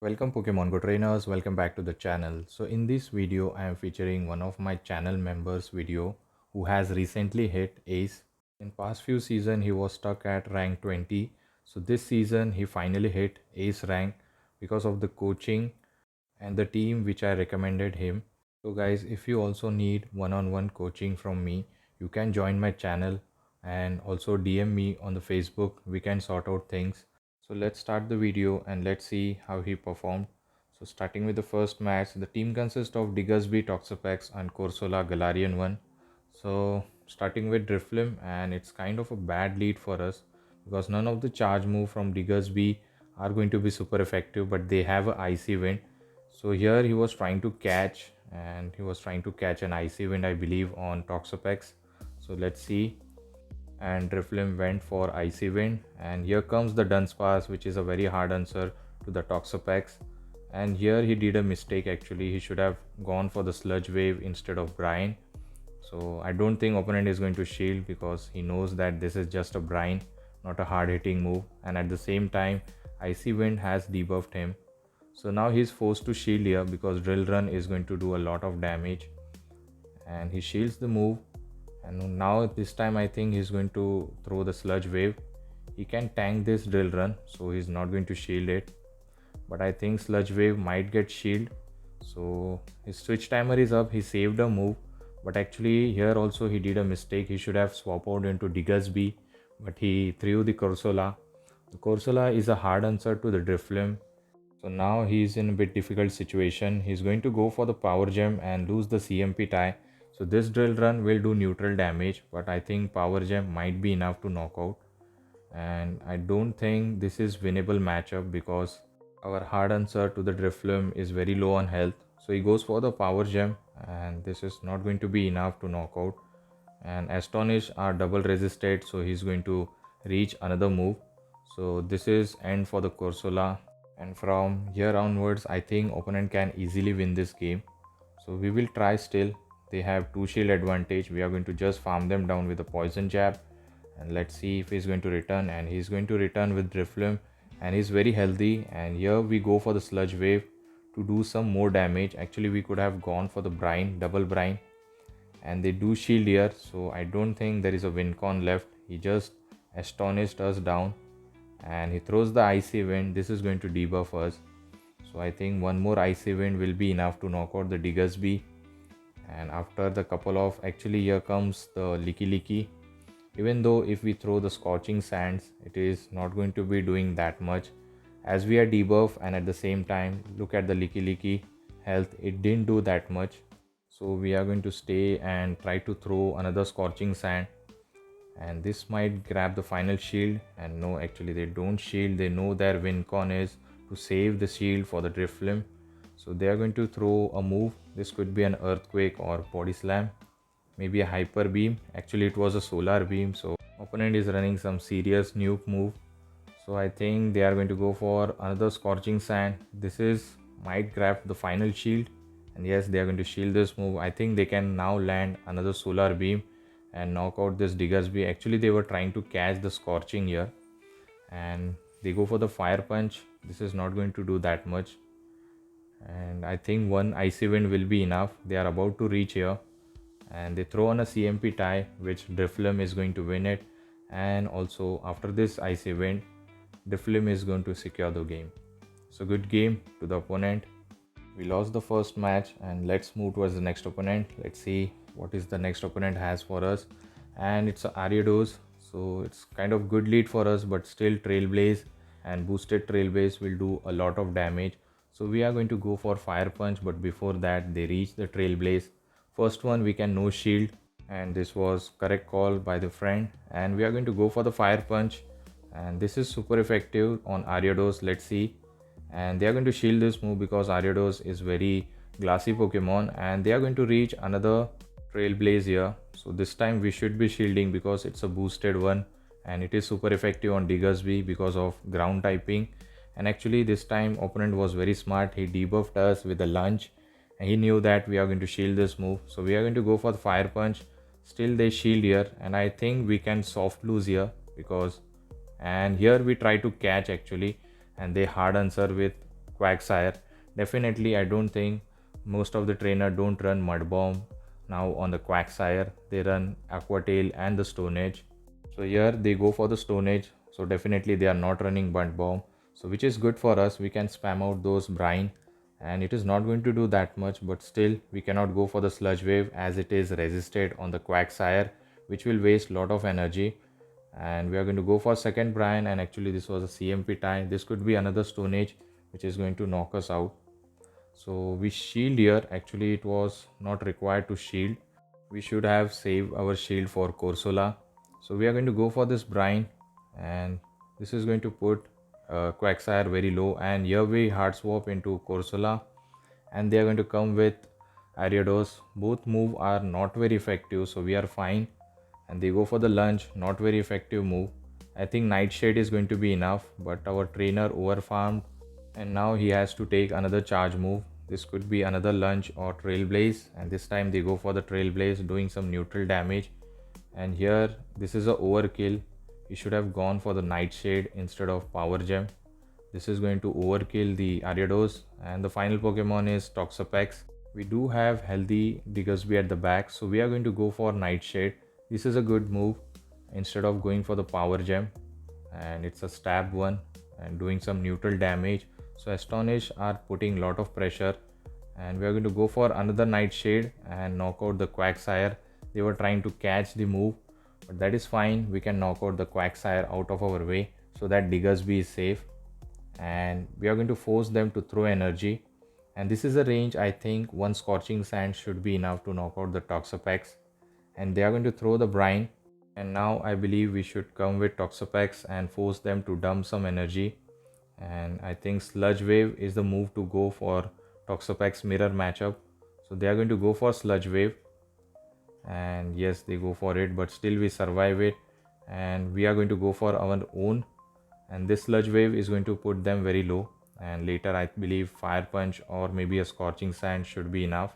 Welcome Pokemon Go trainers, welcome back to the channel. So in this video I am featuring one of my channel members video who has recently hit Ace. In past few season he was stuck at rank 20. So this season he finally hit Ace rank because of the coaching and the team which I recommended him. So guys, if you also need one-on-one coaching from me, you can join my channel and also DM me on the Facebook. We can sort out things. So let's start the video and let's see how he performed. So starting with the first match, the team consists of Diggersby, Toxapex and Corsola Galarian 1. So starting with Driflim, and it's kind of a bad lead for us because none of the charge move from Diggersby are going to be super effective, but they have a icy wind. So here he was trying to catch and he was trying to catch an icy wind, I believe, on Toxapex. So let's see. And Driflim went for icy wind, and here comes the Dunsparce, which is a very hard answer to the Toxapex. And here he did a mistake actually. He should have gone for the sludge wave instead of brine. So I don't think opponent is going to shield because he knows that this is just a brine, not a hard hitting move. And at the same time, icy wind has debuffed him. So now he's forced to shield here because drill run is going to do a lot of damage, and he shields the move. And now this time I think he's going to throw the sludge wave. He can tank this drill run, so he's not going to shield it, but I think sludge wave might get shield. So his switch timer is up. He saved a move, but actually here also he did a mistake. He should have swapped out into Diggersby, but he threw the Corsola. The Corsola is a hard answer to the Driflim. So now he's in a bit difficult situation. He's going to go for the power gem and lose the CMP tie. So this drill run will do neutral damage, but I think power gem might be enough to knock out. And I don't think this is winnable matchup because our hard answer to the Drifloon is very low on health. So he goes for the power gem, and this is not going to be enough to knock out. And Astonish are double resisted, so he's going to reach another move. So this is end for the Corsola, and from here onwards I think opponent can easily win this game. So we will try still. They have 2 shield advantage. We are going to just farm them down with a poison jab, and let's see if he's going to return. And he's going to return with Drifloon, and he's very healthy. And here we go for the sludge wave to do some more damage. Actually we could have gone for the brine, double brine, and they do shield here, so I don't think there is a win con left. He just astonished us down, and he throws the icy wind. This is going to debuff us, so I think one more icy wind will be enough to knock out the Diggersby. And after the couple of, actually here comes the Licky Licky. Even though if we throw the scorching sands, it is not going to be doing that much as we are debuff. And at the same time, look at the Licky Licky health, it didn't do that much. So we are going to stay and try to throw another scorching sand, and this might grab the final shield. And no, actually they don't shield. They know their win con is to save the shield for the Driflim, so they are going to throw a move. This could be an earthquake or body slam, maybe a hyper beam. Actually it was a solar beam, so opponent is running some serious nuke move. So I think they are going to go for another scorching sand. This is might grab the final shield, and yes, they are going to shield this move. I think they can now land another solar beam and knock out this Diggersby. Actually they were trying to catch the scorching here, and they go for the fire punch. This is not going to do that much, and I think one icy wind will be enough. They are about to reach here, and they throw on a CMP tie, which Drifloon is going to win it. And also after this icy wind, Drifloon is going to secure the game. So good game to the opponent. We lost the first match, and let's move towards the next opponent. Let's see what is the next opponent has for us. And it's a Ariados, so it's kind of good lead for us, but still Trailblaze and boosted Trailblaze will do a lot of damage. So we are going to go for fire punch, but before that they reach the Trailblaze. First one we can no shield, and this was correct call by the friend. And we are going to go for the fire punch, and this is super effective on Ariados. Let's see. And they are going to shield this move because Ariados is very glassy Pokemon, and they are going to reach another Trailblaze here. So this time we should be shielding because it's a boosted one, and it is super effective on Diggersby because of ground typing. And actually this time opponent was very smart. He debuffed us with a lunge, and he knew that we are going to shield this move. So we are going to go for the fire punch. Still they shield here, and I think we can soft lose here because, and here we try to catch actually, and they hard answer with Quagsire. Definitely, I don't think most of the trainer don't run Mud Bomb now on the Quagsire. They run Aqua Tail and the Stone Edge. So here they go for the Stone Edge. So definitely they are not running Mud Bomb. So which is good for us. We can spam out those brine and it is not going to do that much, but still we cannot go for the Sludge Wave as it is resisted on the Quagsire, which will waste lot of energy. And we are going to go for second brine, and actually this was a CMP tie. This could be another Stone Age which is going to knock us out. So we shield here. Actually it was not required to shield. We should have saved our shield for Corsola. So we are going to go for this brine, and this is going to put Quagsire very low, and here we hard swap into Corsola, and they are going to come with Ariados. Both move are not very effective, so we are fine. And they go for the lunge, not very effective move. I think Nightshade is going to be enough, but our trainer overfarmed and now he has to take another charge move. This could be another lunge or trailblaze, and this time they go for the trailblaze, doing some neutral damage. And here this is a overkill. He should have gone for the Nightshade instead of Power Gem. This is going to overkill the Ariados, and the final Pokemon is Toxapex. We do have healthy Diggersby at the back, so we are going to go for Nightshade. This is a good move instead of going for the Power Gem, and it's a stab one and doing some neutral damage. So Astonish are putting lot of pressure, and we are going to go for another Nightshade and knock out the Quagsire. They were trying to catch the move, but that is fine. We can knock out the Quagsire out of our way so that Diggersby is safe, and we are going to force them to throw energy. And this is a range. I think one Scorching Sand should be enough to knock out the Toxapex, and they are going to throw the brine. And now I believe we should come with Toxapex and force them to dump some energy. And I think Sludge Wave is the move to go for Toxapex mirror matchup. So they are going to go for Sludge Wave, and yes, they go for it, but still we survive it, and we are going to go for our own. And this Sludge Wave is going to put them very low, and later I believe Fire Punch or maybe a Scorching Sand should be enough.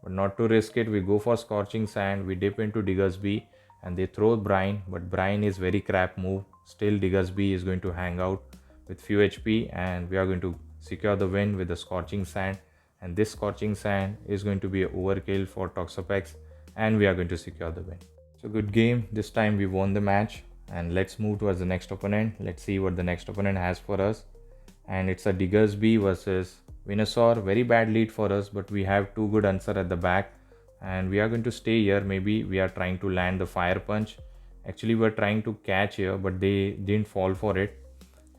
But not to risk it, we go for Scorching Sand. We dip into Diggersby and they throw Brine, but Brine is very crap move. Still Diggersby is going to hang out with few HP, and we are going to secure the win with the Scorching Sand. And this Scorching Sand is going to be an overkill for Toxapex, and we are going to secure the win. So good game. This time we won the match, and let's move towards the next opponent. Let's see what the next opponent has for us. And it's a Diggersby versus Venusaur. Very bad lead for us, but we have two good answer at the back, and we are going to stay here. Maybe we are trying to land the Fire Punch. Actually we are trying to catch here, but they didn't fall for it,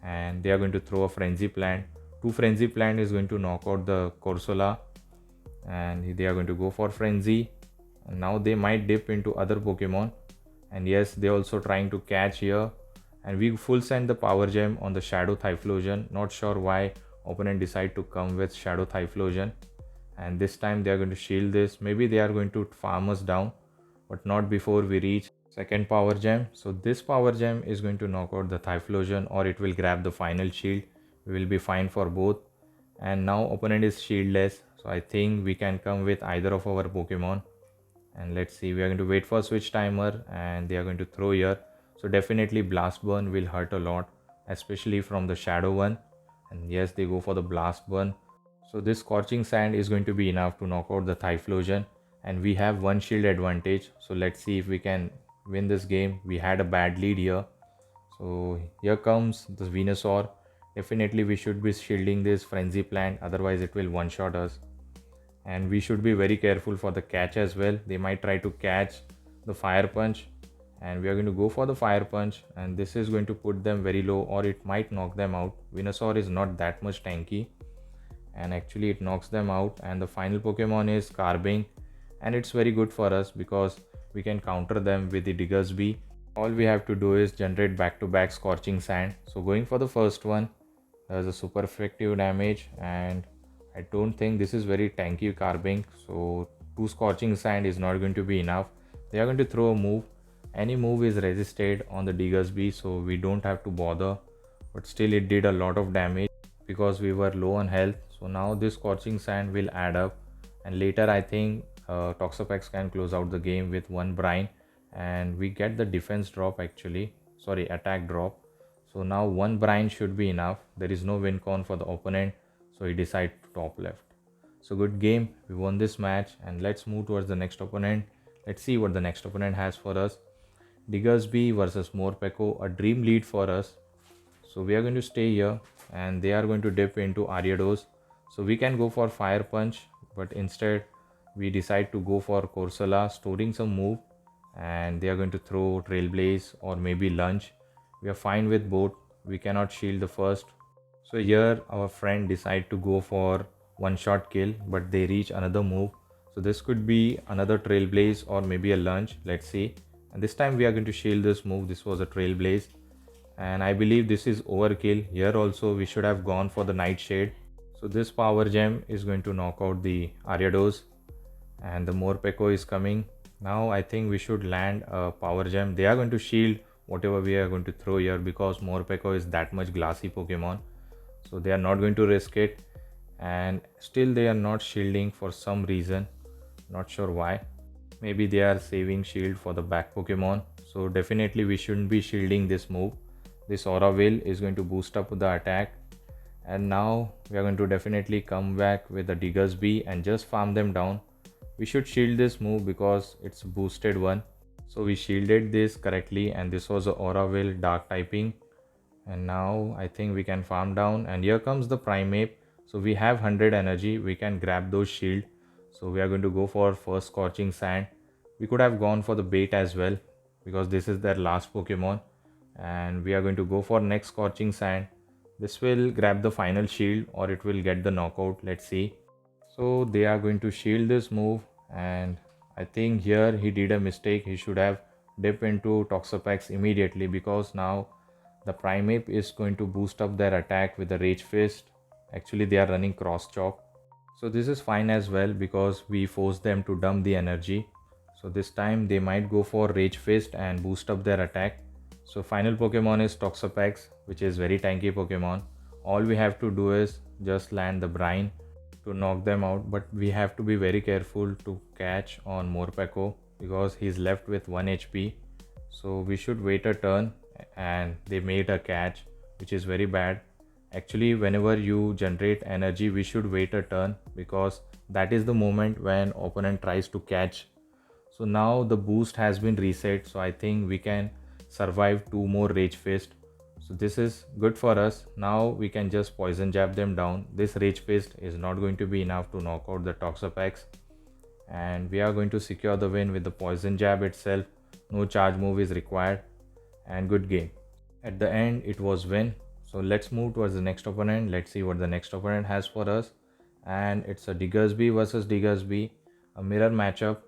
and they are going to throw a Frenzy Plant. Two Frenzy Plant is going to knock out the Corsola, and they are going to go for Frenzy. And now they might dip into other Pokemon, and yes, they also trying to catch here. And we full send the Power Gem on the Shadow Typhlosion. Not sure why opponent decide to come with Shadow Typhlosion, and this time they are going to shield this. Maybe they are going to farm us down, but not before we reach second Power Gem. So this Power Gem is going to knock out the Typhlosion, or it will grab the final shield. We will be fine for both. And now opponent is shieldless, so I think we can come with either of our Pokemon. And let's see, we are going to wait for switch timer, and they are going to throw here. So definitely Blast Burn will hurt a lot, especially from the Shadow one. And yes, they go for the Blast Burn. So this Scorching Sand is going to be enough to knock out the Typhlosion, and we have one shield advantage. So let's see if we can win this game. We had a bad lead here. So here comes the Venusaur. Definitely we should be shielding this Frenzy Plant, otherwise it will one-shot us. And we should be very careful for the catch as well. They might try to catch the Fire Punch, and we are going to go for the Fire Punch, and this is going to put them very low, or it might knock them out. Venusaur is not that much tanky, and actually it knocks them out. And the final Pokemon is Carbink, and it's very good for us because we can counter them with the Diggersby. All we have to do is generate back-to-back Scorching Sand. So going for the first one, there's a super effective damage, and I don't think this is very tanky Carbink, so 2 Scorching Sand is not going to be enough. They are going to throw a move. Any move is resisted on the Diggersby, so we don't have to bother, but still it did a lot of damage because we were low on health. So now this Scorching Sand will add up, and later I think Toxapex can close out the game with one Brine, and we get the defense drop, actually sorry, attack drop. So now one Brine should be enough. There is no win con for the opponent, So he decided to top left. So good game. We won this match, and let's move towards the next opponent. Let's see what the next opponent has for us. Diggersby versus Morpeko, a dream lead for us. So we are going to stay here, and they are going to dip into Ariados. So we can go for Fire Punch, but instead we decide to go for Corsola, storing some move, and they are going to throw Trailblaze or maybe Lunge. We are fine with both. We cannot shield the first. So here our friend decide to go for one shot kill, but they reach another move. So this could be another Trailblaze or maybe a Lunge. Let's see. And this time we are going to shield this move. This was a Trailblaze, and I believe this is overkill. Here also we should have gone for the Nightshade. So this power gem is going to knock out the Ariados, and the Morpeko is coming. Now I think we should land a power gem. They are going to shield whatever we are going to throw here because Morpeko is that much glassy Pokemon. So they are not going to risk it, and still they are not shielding for some reason. Not sure why. Maybe they are saving shield for the back Pokemon. So definitely we shouldn't be shielding this move. This Aura Veil is going to boost up the attack, and now we are going to definitely come back with the Diggersby and just farm them down. We should shield this move because it's a boosted one. So we shielded this correctly, and this was a Aura Veil dark typing. And now I think we can farm down, and here comes the Primeape. So we have 100 energy, we can grab those shield. So we are going to go for first Scorching Sand. We could have gone for the bait as well because this is their last Pokemon, and we are going to go for next Scorching Sand. This will grab the final shield or it will get the knockout. Let's see. So they are going to shield this move, and I think here he did a mistake. He should have dipped into Toxapex immediately because now the Primeape is going to boost up their attack with the Rage Fist. Actually they are running Cross Chop. So this is fine as well because we forced them to dump the energy. So this time they might go for Rage Fist and boost up their attack. So final Pokemon is Toxapex, which is very tanky Pokemon. All we have to do is just land the Brine to knock them out, but we have to be very careful to catch on Morpeko because he's left with 1 HP. So we should wait a turn, and they made a catch, which is very bad. Actually, whenever you generate energy, we should wait a turn because that is the moment when opponent tries to catch. So now the boost has been reset, so I think we can survive 2 more Rage Fist. So this is good for us. Now we can just Poison Jab them down. This Rage Fist is not going to be enough to knock out the Toxapex, and we are going to secure the win with the Poison Jab itself. No charge move is required, and good game. At the end it was win. So let's move towards the next opponent. Let's see what the next opponent has for us, and it's a Diggersby versus Diggersby, a mirror matchup.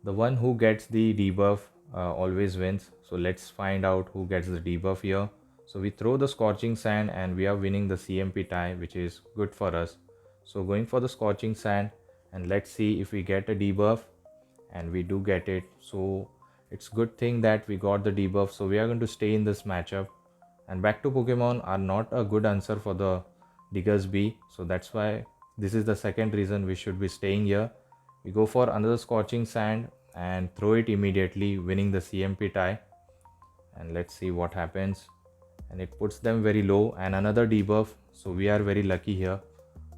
The one who gets the debuff always wins. So let's find out who gets the debuff here. So we throw the Scorching Sand and we are winning the CMP tie, which is good for us. So going for the Scorching Sand, and let's see if we get a debuff, and we do get it. So it's good thing that we got the debuff. So we are going to stay in this matchup, and back to Pokemon are not a good answer for the Diggersby. So that's why this is the second reason we should be staying here. We go for another Scorching Sand and throw it immediately, winning the CMP tie. And let's see what happens. And it puts them very low, and another debuff. So we are very lucky here.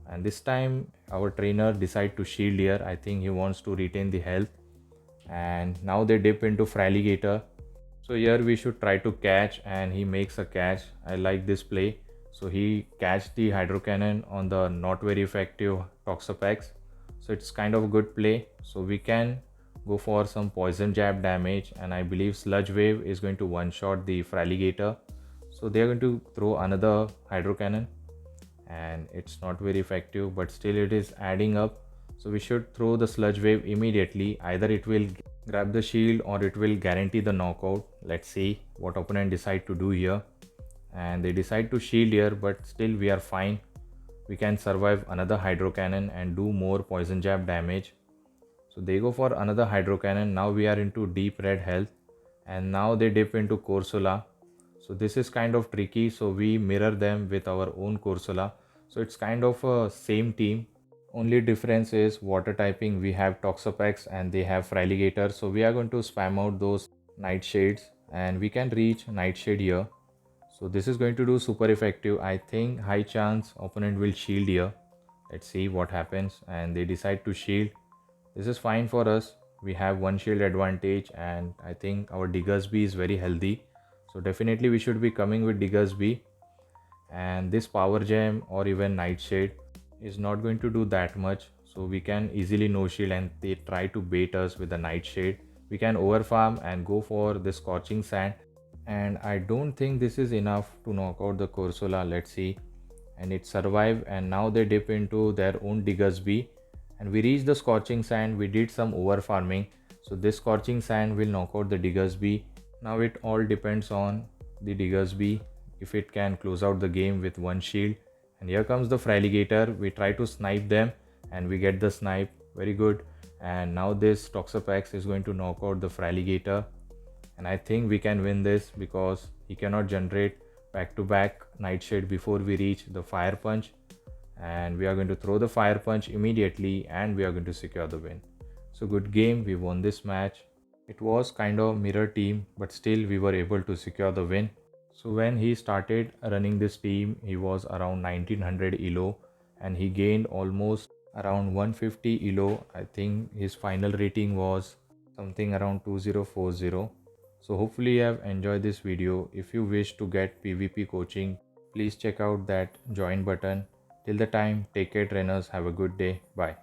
And this time our trainer decide to shield here. I think he wants to retain the health. And now they dip into Fraligator. So here we should try to catch, and he makes a catch. I like this play. So he catch the Hydro Cannon on the not very effective Toxapex. So it's kind of a good play. So we can go for some Poison Jab damage, and I believe Sludge Wave is going to one-shot the Fraligator. So they are going to throw another Hydro Cannon, and it's not very effective, but still it is adding up. So we should throw the Sludge Wave immediately. Either it will grab the shield or it will guarantee the knockout. Let's see what opponent decide to do here. And they decide to shield here, but still we are fine. We can survive another Hydro Cannon and do more Poison Jab damage. So they go for another Hydro Cannon. Now we are into deep red health, and now they dip into Corsola. So this is kind of tricky. So we mirror them with our own Corsola. So it's kind of a same team. Only difference is water typing. We have Toxapex and they have Fraligator. So we are going to spam out those Nightshades, and we can reach Nightshade here. So this is going to do super effective. I think high chance opponent will shield here. Let's see what happens. And they decide to shield. This is fine for us. We have one shield advantage, and I think our Diggersby is very healthy. So definitely we should be coming with Diggersby. And this power gem or even nightshade is not going to do that much, so we can easily no shield and they try to bait us with the nightshade. We can overfarm and go for the scorching sand, and I don't think this is enough to knock out the Corsola. Let's see. And it survived, and now they dip into their own Diggersby, and we reach the scorching sand. We did some over farming, so this scorching sand will knock out the Diggersby. Now it all depends on the Diggersby if it can close out the game with one shield. And here comes the Fraligator. We try to snipe them and we get the snipe. Very good. And now this Toxapex is going to knock out the Fraligator, and I think we can win this because he cannot generate back to back nightshade before we reach the fire punch. And we are going to throw the fire punch immediately and we are going to secure the win. So good game, we won this match. It was kind of mirror team, but still we were able to secure the win. So when he started running this team, he was around 1900 elo and he gained almost around 150 elo. I think his final rating was something around 2040. So hopefully you have enjoyed this video. If you wish to get PvP coaching, please check out that join button. Till the time, take care trainers, have a good day, bye.